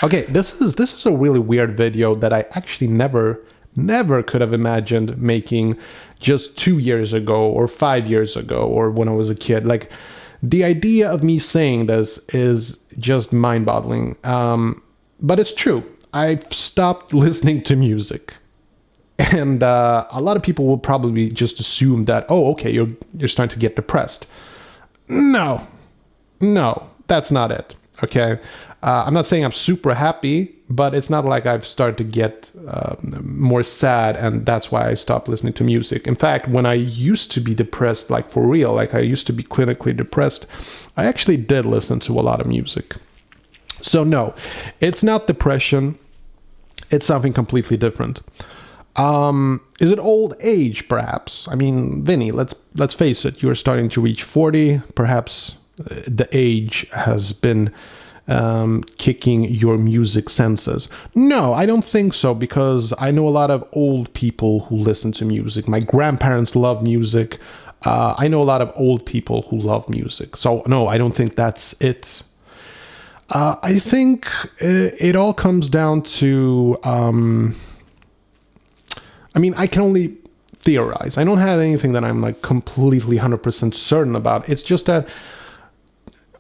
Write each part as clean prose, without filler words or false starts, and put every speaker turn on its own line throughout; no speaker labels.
Okay, this is a really weird video that I actually never could have imagined making just 2 years ago or 5 years ago or when I was a kid. Like, the idea of me saying this is just mind-boggling. But it's true. I've stopped listening to music. And a lot of people will probably just assume that, oh, okay, you're starting to get depressed. No, that's not it. Okay, I'm not saying I'm super happy, but it's not like I've started to get more sad, and that's why I stopped listening to music. In fact, when I used to be depressed, like for real, like I used to be clinically depressed, I actually did listen to a lot of music. So no, it's not depression. It's something completely different. Is it old age, perhaps? I mean, Vinny, let's face it. You're starting to reach 40. Perhaps the age has been kicking your music senses. No, I don't think so, because I know a lot of old people who listen to music. My grandparents love music. I know a lot of old people who love music. So no, I don't think that's it. I think it all comes down to... I mean, I can only theorize. I don't have anything that I'm like completely 100% certain about. It's just that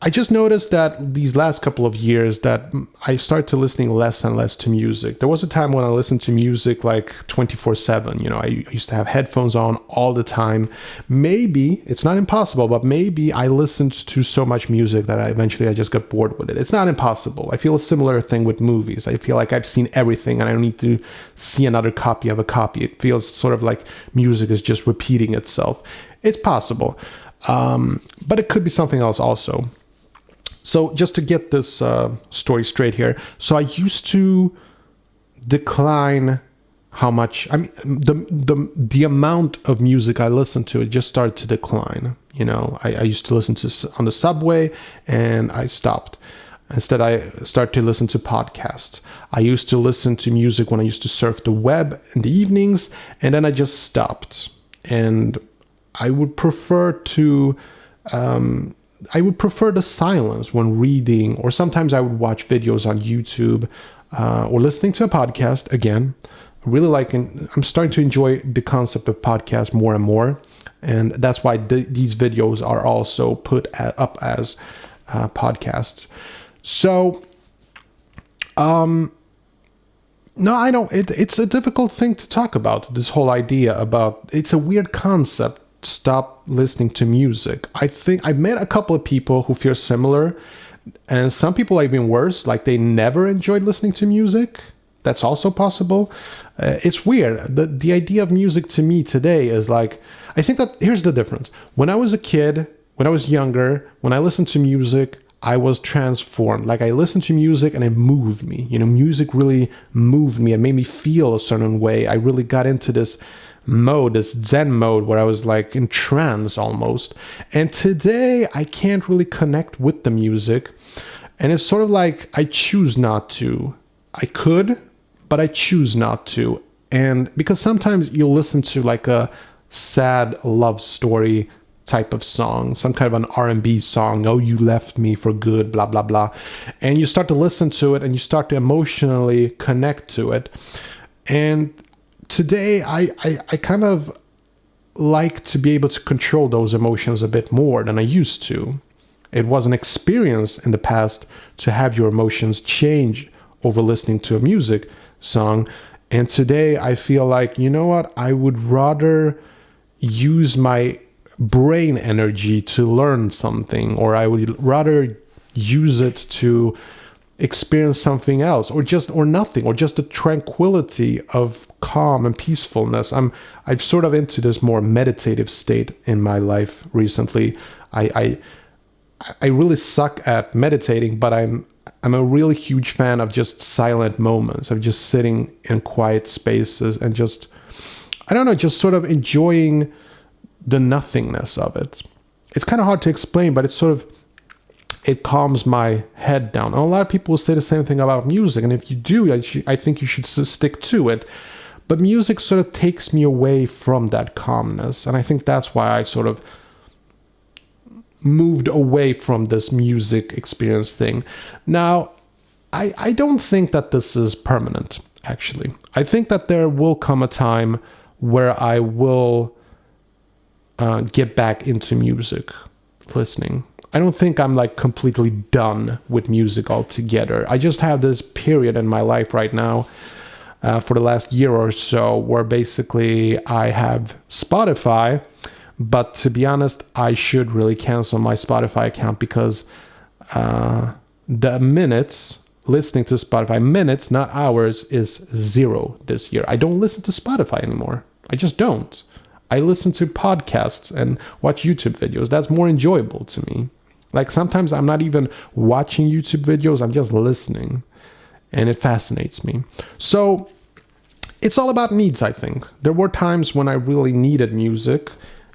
I just noticed that these last couple of years that I started to listening less and less to music. There was a time when I listened to music like 24/7. You know, I used to have headphones on all the time. Maybe, it's not impossible, but maybe I listened to so much music that I eventually just got bored with it. It's not impossible. I feel a similar thing with movies. I feel like I've seen everything and I don't need to see another copy of a copy. It feels sort of like music is just repeating itself. It's possible. But it could be something else also. So just to get this story straight here. So I used to decline how much, I mean, the amount of music I listened to, it just started to decline. You know, I used to listen to on the subway and I stopped. Instead, I started to listen to podcasts. I used to listen to music when I used to surf the web in the evenings, and then I just stopped. And I would prefer to... I would prefer the silence when reading, or sometimes I would watch videos on YouTube or listening to a podcast. Again, I'm starting to enjoy the concept of podcasts more and more. And that's why these videos are also put up as podcasts. So, no, I don't. It's a difficult thing to talk about, this whole idea about, it's a weird concept. Stop listening to music. I think I've met a couple of people who feel similar, and some people are even worse, like they never enjoyed listening to music. That's also possible. It's weird. The idea of music to me today is like, I think that here's the difference. When I was a kid, when I was younger, when I listened to music, I was transformed. Like, I listened to music and it moved me. You know, music really moved me and made me feel a certain way. I really got into this mode, this Zen mode, where I was like in trance almost. And today I can't really connect with the music, and it's sort of like I choose not to. I could, but I choose not to. And because sometimes you'll listen to like a sad love story type of song, some kind of an R&B song, oh, you left me for good, blah blah blah, and you start to listen to it and you start to emotionally connect to it. And today, I kind of like to be able to control those emotions a bit more than I used to. It was an experience in the past to have your emotions change over listening to a music song. And today I feel like, you know what? I would rather use my brain energy to learn something, or I would rather use it to experience something else, or nothing, or just the tranquility of calm and peacefulness. I'm sort of into this more meditative state in my life recently. I really suck at meditating, but I'm a really huge fan of just silent moments, of just sitting in quiet spaces and just, I don't know, just sort of enjoying the nothingness of it. It's kind of hard to explain, but it's sort of, it calms my head down. And a lot of people say the same thing about music, and if you do, I think you should stick to it. But music sort of takes me away from that calmness, and I think that's why I sort of moved away from this music experience thing. Now, I don't think that this is permanent, actually. I think that there will come a time where I will get back into music listening. I don't think I'm like completely done with music altogether. I just have this period in my life right now for the last year or so where basically I have Spotify, but to be honest, I should really cancel my Spotify account because the minutes listening to Spotify, minutes, not hours, is 0 this year. I don't listen to Spotify anymore. I just don't. I listen to podcasts and watch YouTube videos. That's more enjoyable to me. Like sometimes I'm not even watching YouTube videos, I'm just listening. And it fascinates me. So it's all about needs, I think. There were times when I really needed music,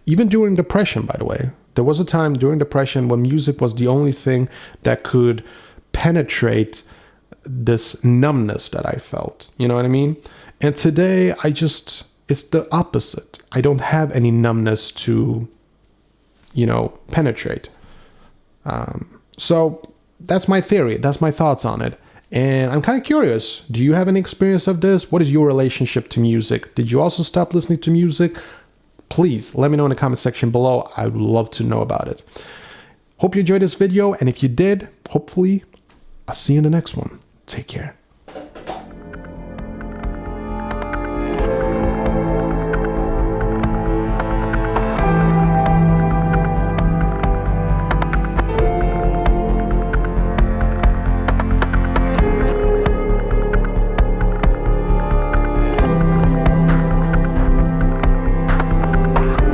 even during depression, by the way. There was a time during depression when music was the only thing that could penetrate this numbness that I felt. You know what I mean? And today it's the opposite. I don't have any numbness to, penetrate. So that's my theory. That's my thoughts on it. And I'm kind of curious. Do you have any experience of this? What is your relationship to music? Did you also stop listening to music? Please let me know in the comment section below. I would love to know about it. Hope you enjoyed this video. And if you did, hopefully I'll see you in the next one. Take care.